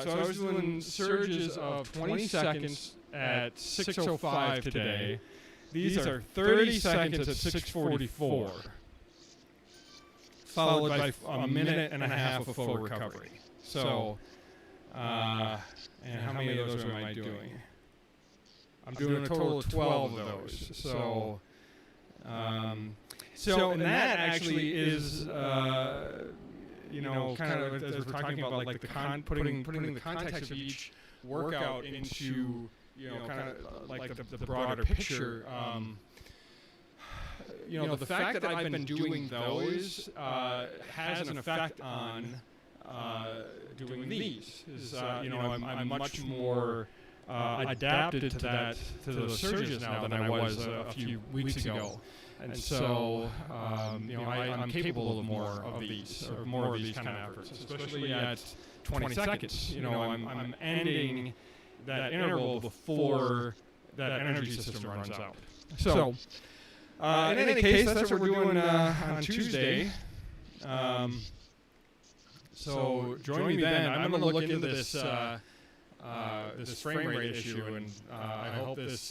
So I was doing surges of 20 seconds at 6:05 today. These are 30 seconds at 6:44, followed by a minute and a half of full recovery. So, and how many of those am I doing? I'm doing a total of 12 of those. So, and that actually is, kind of as we're talking about, like putting the context of each workout into, kind of like the broader picture. The fact that I've been doing those has an effect on doing these. I'm much more adapted to those surges now than I was a few weeks ago. And so, I'm capable of more of these kind of efforts, especially at 20 seconds. I'm ending that interval before that energy system runs out. So, in any case, that's what we're doing on Tuesday. So join me then. I'm going to look into this this frame rate issue, and I hope this.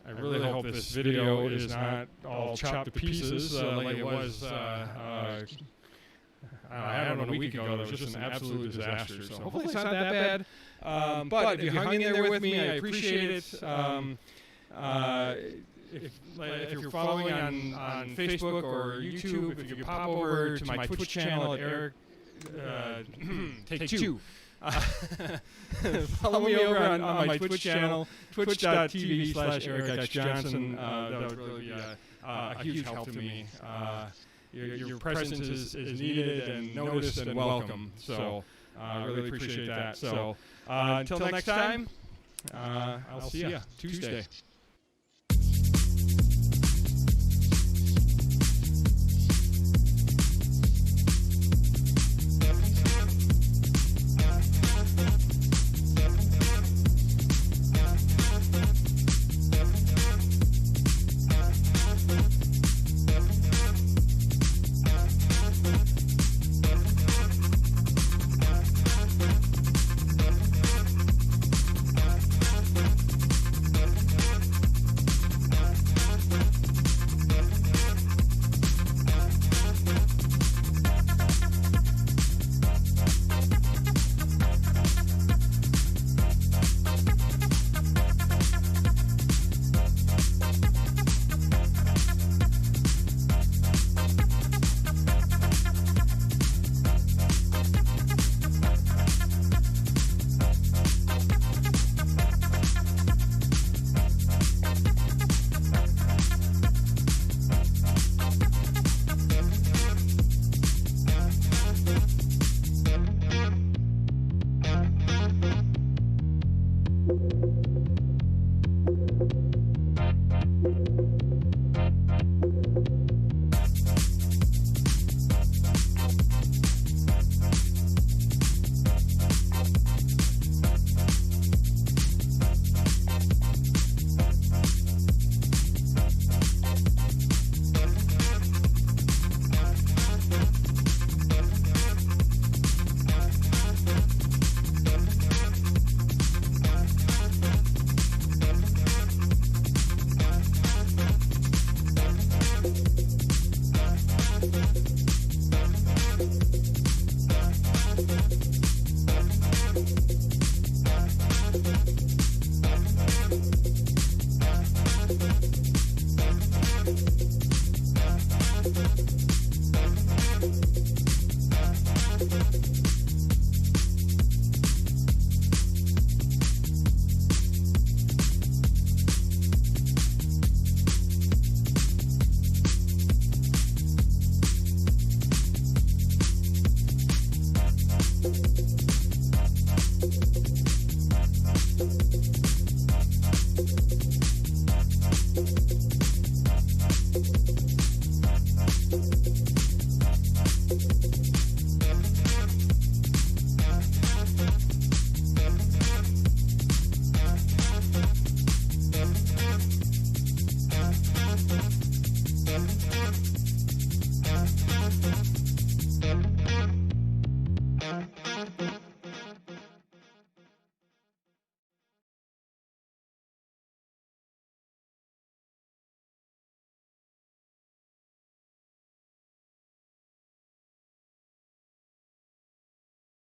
I really hope this video is not all chopped to pieces like it was. I don't know, a week ago. That was just an absolute disaster. So hopefully it's not that bad. But if you hung in there with me, I appreciate it. If you're following on Facebook or YouTube, if you could pop over to my Twitch channel at Eric Take Two. Follow me over on my Twitch channel, twitch.tv/EricXJohnson. That would really be a huge help to me. Your presence is needed and noticed and welcome. So I really appreciate that. So until next time, I'll see you Tuesday.